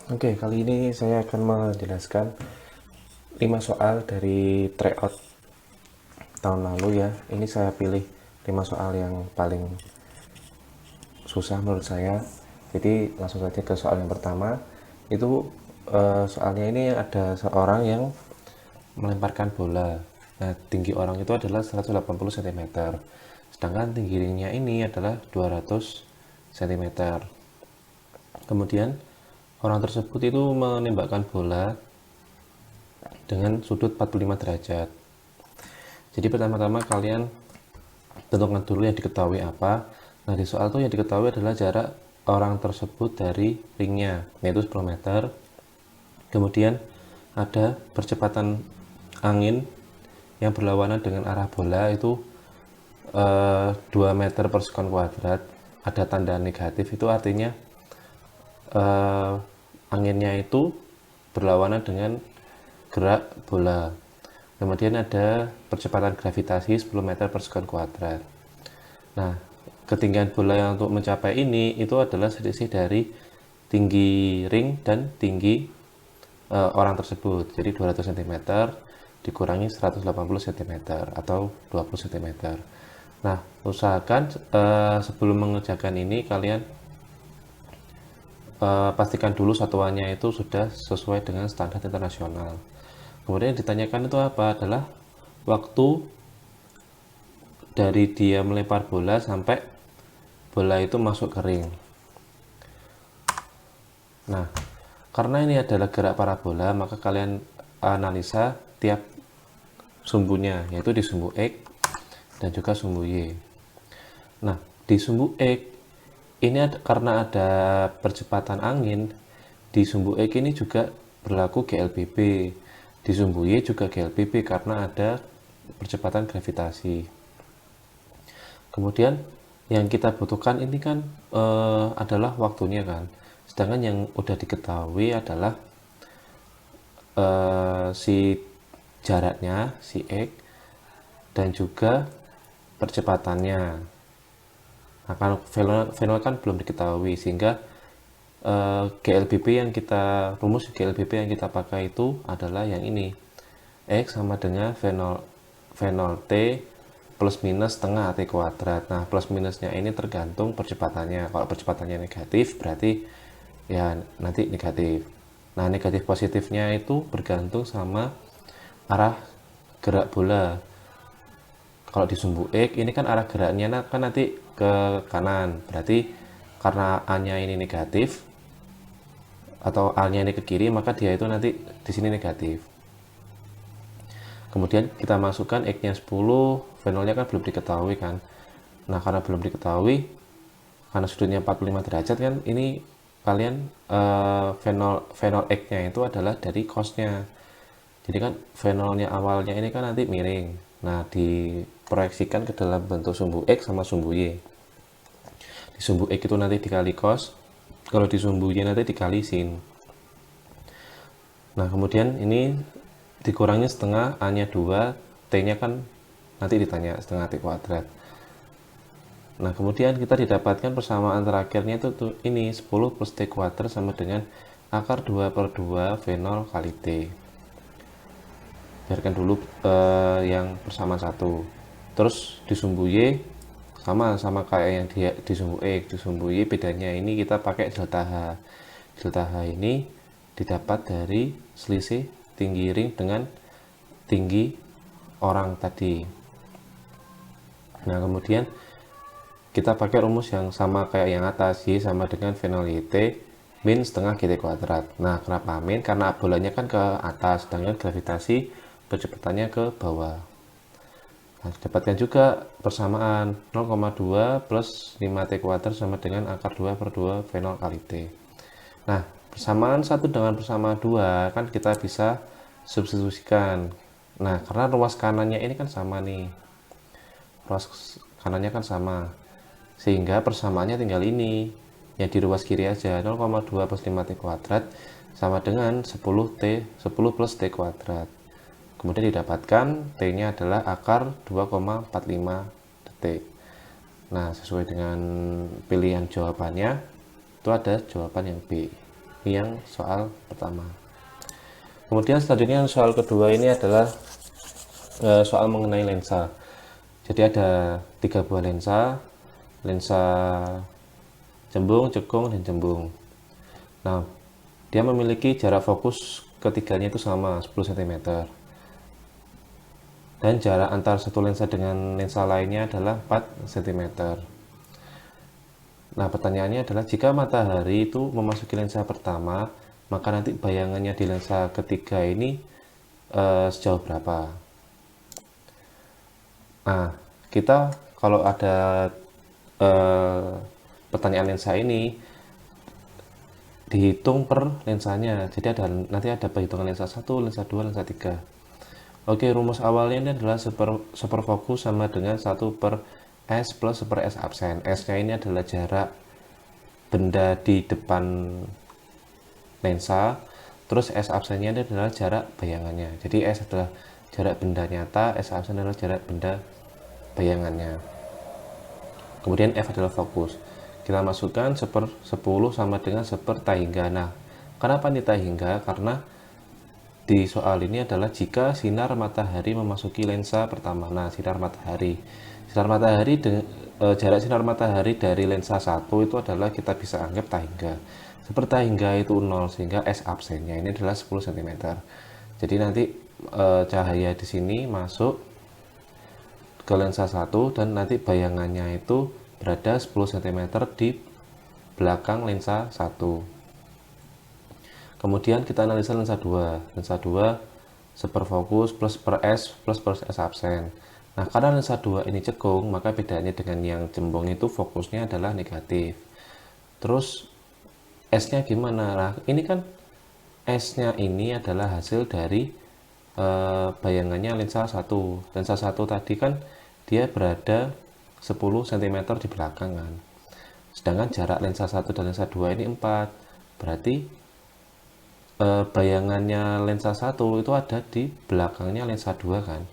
Oke, kali ini saya akan menjelaskan 5 soal dari tryout tahun lalu ya. Ini saya pilih 5 soal yang paling susah menurut saya. Jadi langsung saja ke soal yang pertama. Itu soalnya ini ada seorang yang melemparkan bola. Nah, tinggi orang itu adalah 180 cm. Sedangkan tinggi ringnya ini adalah 200 cm. Kemudian orang tersebut itu menembakkan bola dengan sudut 45 derajat. Jadi pertama-tama kalian tentukan dulu yang diketahui apa. Nah, di soal itu yang diketahui adalah jarak orang tersebut dari ringnya, yaitu 10 meter. Kemudian ada percepatan angin yang berlawanan dengan arah bola itu 2 meter per sekon kuadrat. Ada tanda negatif, itu artinya eh, anginnya itu berlawanan dengan gerak bola. Kemudian ada percepatan gravitasi 10 meter per sekon kuadrat. Nah, ketinggian bola yang untuk mencapai ini itu adalah selisih dari tinggi ring dan tinggi orang tersebut. Jadi 200 cm dikurangi 180 cm atau 20 cm. Nah, usahakan sebelum mengerjakan ini kalian pastikan dulu satuannya itu sudah sesuai dengan standar internasional. Kemudian yang ditanyakan itu apa adalah waktu dari dia melempar bola sampai bola itu masuk ke ring. Nah, karena ini adalah gerak parabola, maka kalian analisa tiap sumbunya, yaitu di sumbu X dan juga sumbu Y. Nah, di sumbu X ini karena ada percepatan angin, di sumbu X ini juga berlaku GLBB. Di sumbu Y juga GLBB karena ada percepatan gravitasi. Kemudian yang kita butuhkan ini kan adalah waktunya kan. Sedangkan yang udah diketahui adalah si jaraknya, si X, dan juga percepatannya. Nah, kan Venol kan belum diketahui, sehingga GLBB yang kita rumus GLBB yang kita pakai itu adalah yang ini. X sama dengan Venol T plus minus setengah T kuadrat. Nah, plus minusnya ini tergantung percepatannya. Kalau percepatannya negatif berarti ya nanti negatif. Nah, negatif positifnya itu bergantung sama arah gerak bola. Kalau di sumbu X ini kan arah geraknya kan nanti ke kanan, berarti karena A-nya ini negatif atau A-nya ini ke kiri, maka dia itu nanti di sini negatif. Kemudian kita masukkan X-nya 10, Venolnya kan belum diketahui kan. Nah, karena belum diketahui, karena sudutnya 45 derajat kan, ini kalian Venol X-nya itu adalah dari cos-nya. Jadi kan Venolnya awalnya ini kan nanti miring. Nah, diproyeksikan ke dalam bentuk sumbu X sama sumbu Y. Di sumbu X itu nanti dikali cos, kalau di sumbu Y nanti dikali sin. Nah, kemudian ini dikurangi setengah, A-nya 2, T-nya kan nanti ditanya setengah T kuadrat. Nah, kemudian kita didapatkan persamaan terakhirnya itu ini 10 plus T kuadrat sama dengan akar 2 per 2 Venol kali T. Biarkan dulu yang persamaan satu. Terus di sumbu Y sama kayak yang di sumbu X. Di sumbu Y bedanya ini kita pakai delta H. Delta H ini didapat dari selisih tinggi ring dengan tinggi orang tadi. Nah, kemudian kita pakai rumus yang sama kayak yang atas, Y sama dengan Venol YT min setengah GT kuadrat. Nah, kenapa min? Karena bolanya kan ke atas, sedangkan gravitasi percepatannya ke bawah. Nah, dapatkan juga persamaan 0,2 plus 5T kuadrat sama dengan akar 2 per 2 Venol kali T. Nah, persamaan 1 dengan persamaan 2 kan kita bisa substitusikan. Nah, karena ruas kanannya ini kan sama nih. Ruas kanannya kan sama. Sehingga persamaannya tinggal ini. Yang di ruas kiri aja, 0,2 plus 5T kuadrat sama dengan 10 plus T kuadrat. Kemudian didapatkan T-nya adalah akar 2,45 detik. Nah, sesuai dengan pilihan jawabannya, itu ada jawaban yang B. yang soal pertama. Kemudian selanjutnya soal kedua ini adalah soal mengenai lensa. Jadi ada 3 buah lensa, lensa cembung, cekung, dan cembung. Nah, dia memiliki jarak fokus ketiganya itu sama 10 cm. Dan jarak antar satu lensa dengan lensa lainnya adalah 4 cm. Nah, pertanyaannya adalah jika matahari itu memasuki lensa pertama, maka nanti bayangannya di lensa ketiga ini sejauh berapa? Nah, kita kalau ada eh, pertanyaan lensa ini dihitung per lensanya. Jadi nanti ada perhitungan lensa 1, lensa 2, lensa 3. Oke, rumus awalnya ini adalah super fokus sama dengan 1 per S plus 1 per S absen. S-nya ini adalah jarak benda di depan lensa, terus S absennya ini adalah jarak bayangannya. Jadi S adalah jarak benda nyata, S absen adalah jarak benda bayangannya. Kemudian F adalah fokus. Kita masukkan 1/10 sama dengan 1/tahingga. Nah, kenapa ini tahingga? Karena di soal ini adalah jika sinar matahari memasuki lensa pertama. Nah, sinar matahari jarak sinar matahari dari lensa 1 itu adalah kita bisa anggap tahingga. Tahingga itu 0, sehingga S absennya ini adalah 10 cm. Jadi nanti cahaya di sini masuk ke lensa 1 dan nanti bayangannya itu berada 10 cm di belakang lensa 1. Kemudian kita analisa lensa 2. Lensa 2 seperfokus plus per S plus per S absen. Nah, karena lensa 2 ini cekung, maka bedanya dengan yang cembung itu fokusnya adalah negatif. Terus S-nya gimana? Nah, ini kan S-nya ini adalah hasil dari bayangannya lensa 1. Lensa 1 tadi kan dia berada 10 cm di belakang kan. Sedangkan jarak lensa 1 dan lensa 2 ini 4. Berarti bayangannya lensa 1 itu ada di belakangnya lensa 2 kan.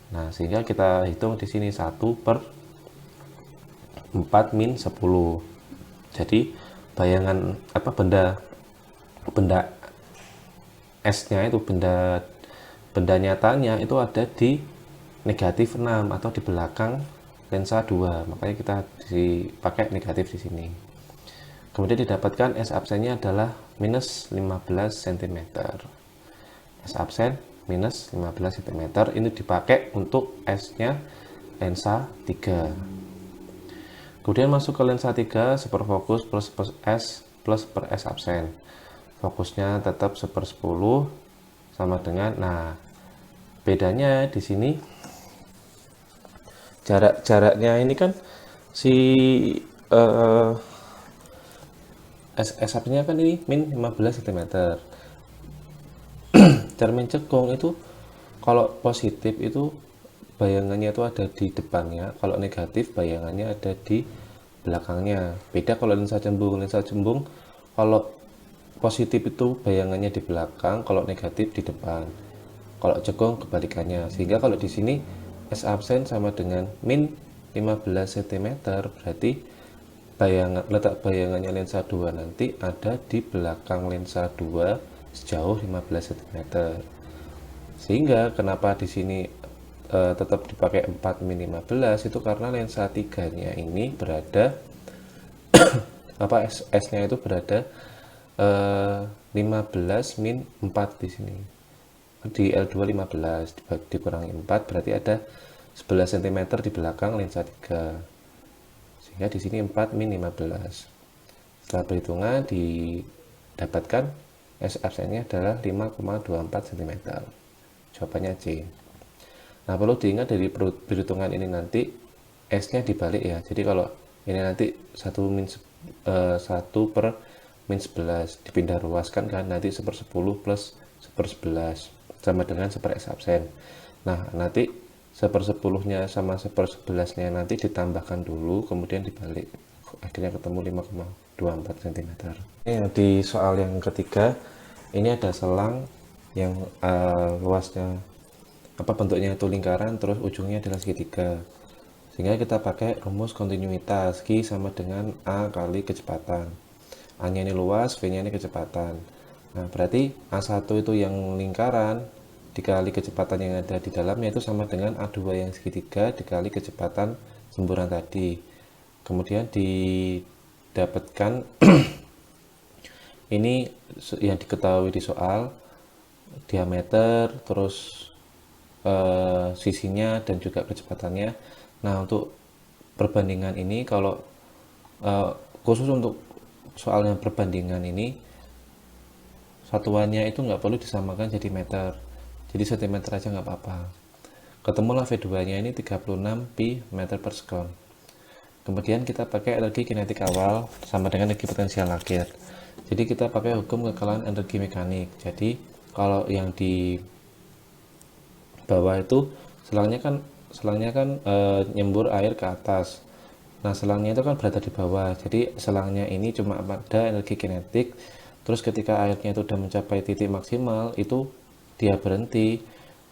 Nah, sehingga kita hitung di sini 1 per 4 min 10. Jadi bayangan benda S-nya itu benda nyatanya itu ada di negatif 6 atau di belakang lensa 2, makanya kita dipakai negatif di sini. Kemudian didapatkan S absennya adalah minus 15 cm. S absen minus 15 cm ini dipakai untuk S-nya lensa 3. Kemudian masuk ke lensa 3, seperfokus plus per S plus per S absen. Fokusnya tetap 1/10 sama dengan, nah bedanya di sini jaraknya ini kan si S absennya kan ini min 15 cm. Cermin cekung itu kalau positif itu bayangannya itu ada di depannya, kalau negatif bayangannya ada di belakangnya. Beda kalau lensa cembung. Lensa cembung kalau positif itu bayangannya di belakang, kalau negatif di depan. Kalau cekung kebalikannya. Sehingga kalau di sini S absen sama dengan min 15 cm, berarti letak bayangannya lensa 2 nanti ada di belakang lensa 2 sejauh 15 cm. Sehingga kenapa di sini tetap dipakai 4 min 15 itu karena lensa 3-nya ini berada S-nya itu berada 15 min 4 di sini. Di L2 15 dikurangi 4 berarti ada 11 cm di belakang lensa 3. Sehingga di sini 4 min 15. Setelah perhitungan didapatkan S absennya adalah 5,24 cm. Jawabannya C. Nah, perlu diingat dari perhitungan ini nanti S-nya dibalik ya. Jadi kalau ini nanti 1 per min 11 dipindah ruaskan kan, nanti 1/10 plus 1/11 sama dengan 1 S absen. Nah, nanti 1/10-nya sama 1/11-nya nanti ditambahkan dulu, kemudian dibalik. Akhirnya ketemu 5,24 cm. Di soal yang ketiga, ini ada selang yang luasnya bentuknya itu lingkaran, terus ujungnya adalah segitiga. Sehingga kita pakai rumus kontinuitas Q sama dengan A kali kecepatan. A-nya ini luas, V-nya ini kecepatan. Nah, berarti A1 itu yang lingkaran dikali kecepatan yang ada di dalamnya itu sama dengan A2 yang segitiga dikali kecepatan semburan tadi. Kemudian didapatkan ini yang diketahui di soal, diameter, terus sisinya dan juga kecepatannya. Nah, untuk perbandingan ini kalau khusus untuk soal yang perbandingan ini satuannya itu nggak perlu disamakan jadi meter, jadi sentimeter aja nggak apa-apa. Ketemulah V2 nya ini 36 pi meter per sekon. Kemudian kita pakai energi kinetik awal sama dengan energi potensial akhir. Jadi kita pakai hukum kekalahan energi mekanik. Jadi kalau yang di bawah itu selangnya kan nyembur air ke atas. Nah, selangnya itu kan berada di bawah. Jadi selangnya ini cuma ada energi kinetik. Terus ketika airnya itu sudah mencapai titik maksimal, itu dia berhenti.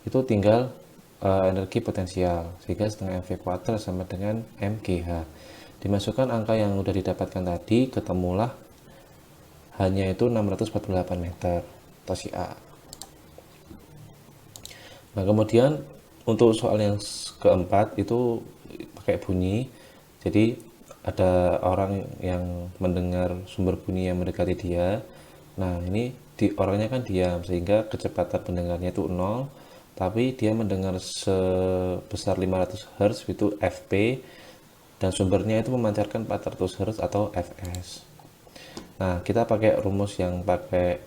Itu tinggal energi potensial. Sehingga setengah mv kuadrat sama dengan mgh. Dimasukkan angka yang sudah didapatkan tadi, ketemulah hanya itu 648 meter atau si A. Nah, kemudian untuk soal yang keempat itu pakai bunyi. Jadi ada orang yang mendengar sumber bunyi yang mendekati dia. Nah, ini orangnya kan diam sehingga kecepatan pendengarnya itu 0, tapi dia mendengar sebesar 500 Hz itu Fp dan sumbernya itu memancarkan 400 Hz atau Fs. Nah, kita pakai rumus yang pakai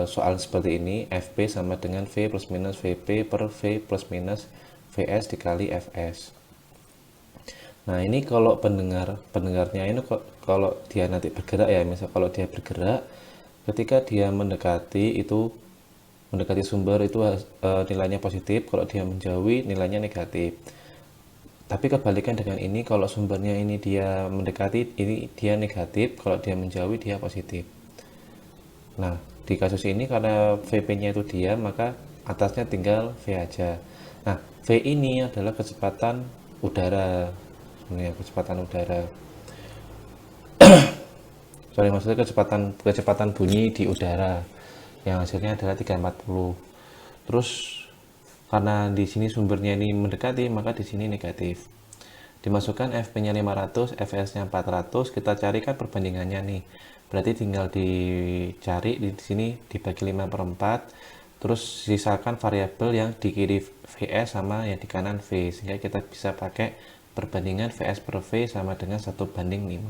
soal seperti ini. Fp sama dengan V plus minus Vp per V plus minus Vs dikali Fs. Nah, ini kalau pendengarnya ini kalau dia nanti bergerak ya, misal kalau dia bergerak ketika dia mendekati sumber itu nilainya positif, kalau dia menjauhi nilainya negatif. Tapi kebalikan dengan ini, kalau sumbernya ini dia mendekati, ini dia negatif, kalau dia menjauhi dia positif. Nah, di kasus ini karena Vp-nya itu diam, maka atasnya tinggal V aja. Nah, V ini adalah kecepatan udara. Sebenarnya kecepatan udara. Maksudnya kecepatan bunyi di udara. Yang hasilnya adalah 340. Terus karena di sini sumbernya ini mendekati, maka di sini negatif. Dimasukkan Fp-nya 500, Fs-nya 400, kita carikan perbandingannya nih. Berarti tinggal dicari di sini dibagi 5/4, terus sisakan variabel yang di kiri Vs sama yang di kanan V, sehingga kita bisa pakai perbandingan Vs per V sama dengan 1/5.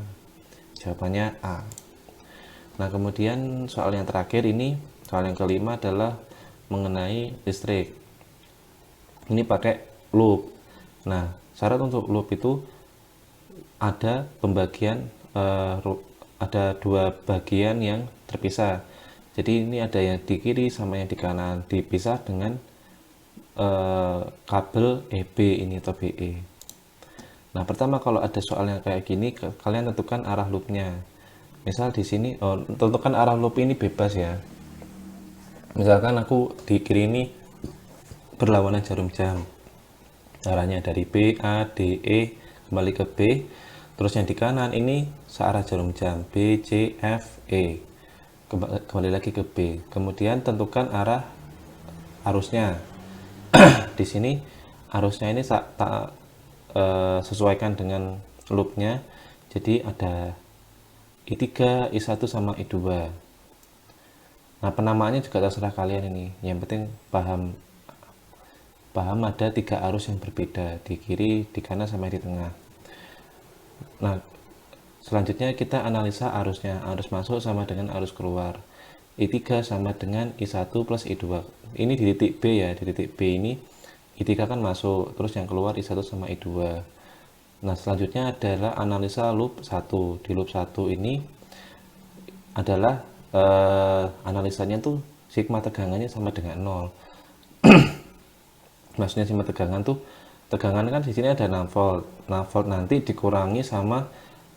Jawabannya A. Nah, kemudian soal yang terakhir ini, soal yang kelima adalah mengenai listrik. Ini pakai loop. Nah, syarat untuk loop itu ada pembagian ada dua bagian yang terpisah. Jadi ini ada yang di kiri sama yang di kanan, dipisah dengan kabel EB ini atau BE. Nah, pertama kalau ada soal yang kayak gini, kalian tentukan arah loopnya. Misal di sini, tentukan arah loop ini bebas ya. Misalkan aku di kiri ini berlawanan jarum jam, arahnya dari B, A, D, E kembali ke B. Terus yang di kanan ini searah jarum jam, B, C, F, E kembali lagi ke B. Kemudian tentukan arah arusnya. Di sini arusnya ini sesuaikan dengan loopnya. Jadi ada I3, I1 sama I2. Nah, penamaannya juga terserah kalian ini. Yang penting paham ada 3 arus yang berbeda, di kiri, di kanan, sama di tengah. Nah, selanjutnya kita analisa arusnya. Arus masuk sama dengan arus keluar. I3 sama dengan I1 plus I2. Ini di titik B ya, di titik B ini I3 kan masuk, terus yang keluar I1 sama I2. Nah, selanjutnya adalah analisa loop 1. Di loop 1 ini adalah analisanya tuh sigma tegangannya sama dengan 0. Maksudnya sigma tegangan kan di sini ada 6 volt. 6 volt nanti dikurangi sama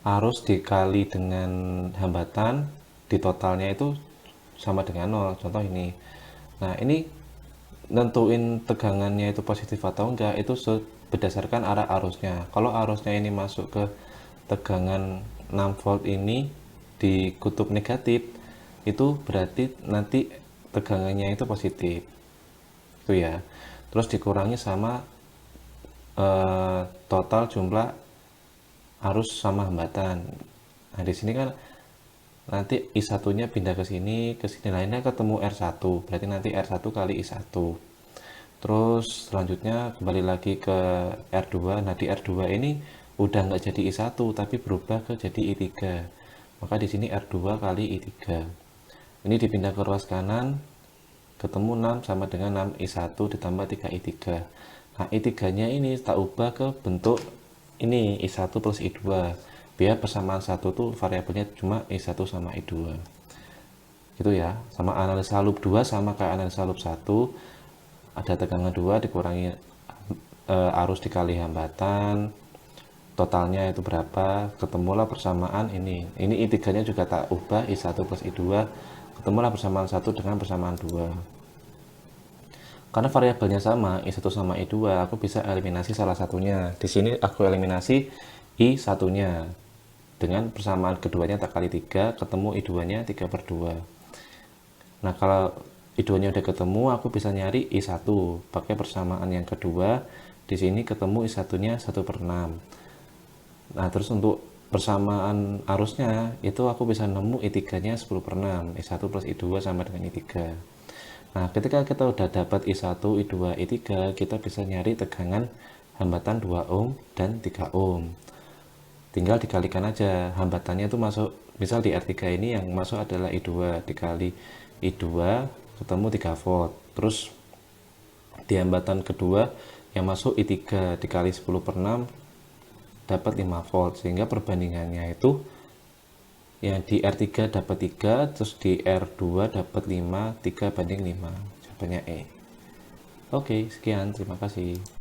arus dikali dengan hambatan, di totalnya itu sama dengan 0. Contoh ini. Nah, ini nentuin tegangannya itu positif atau enggak itu berdasarkan arah arusnya. Kalau arusnya ini masuk ke tegangan 6 volt ini, di kutub negatif, itu berarti nanti tegangannya itu positif. Itu ya. Terus dikurangi sama total jumlah arus sama hambatan. Nah, di sini kan nanti I1-nya pindah ke sini lainnya ketemu R1. Berarti nanti R1 kali I1. Terus selanjutnya kembali lagi ke R2. Nah, di R2 ini udah nggak jadi I1 tapi berubah ke jadi I3. Maka di sini R2 kali I3. Ini dipindah ke ruas kanan, ketemu 6 sama dengan 6 I1 ditambah 3 I3. Nah, I3-nya ini tak ubah ke bentuk ini I1 plus I2. Biar persamaan satu tuh variabelnya cuma I1 sama I2. Gitu ya. Sama analisa loop 2 sama kayak analisa loop 1. Ada tegangan 2 dikurangi arus dikali hambatan. Totalnya itu berapa? Ketemulah persamaan ini. Ini I3-nya juga tak ubah I1 plus I2. Ketemulah persamaan 1 dengan persamaan 2. Karena variabelnya sama, I1 sama I2, aku bisa eliminasi salah satunya. Di sini aku eliminasi I1-nya. Dengan persamaan keduanya tak kali 3, ketemu I2-nya 3/2. Nah, kalau I2-nya udah ketemu, aku bisa nyari I1. Pakai persamaan yang kedua, di sini ketemu I1-nya 1/6. Nah, terus untuk persamaan arusnya, itu aku bisa nemu I3-nya 10/6. I1 plus I2 sama dengan I3. Nah, ketika kita udah dapat I1, I2, I3, kita bisa nyari tegangan hambatan 2 ohm dan 3 ohm. Tinggal dikalikan aja, hambatannya itu masuk, misal di R3 ini yang masuk adalah I2, dikali I2 ketemu 3 volt. Terus di hambatan kedua yang masuk I3 dikali 10/6 dapat 5 volt. Sehingga perbandingannya itu yang di R3 dapat 3, terus di R2 dapat 5, 3/5. Jawabannya E. Oke, sekian, terima kasih.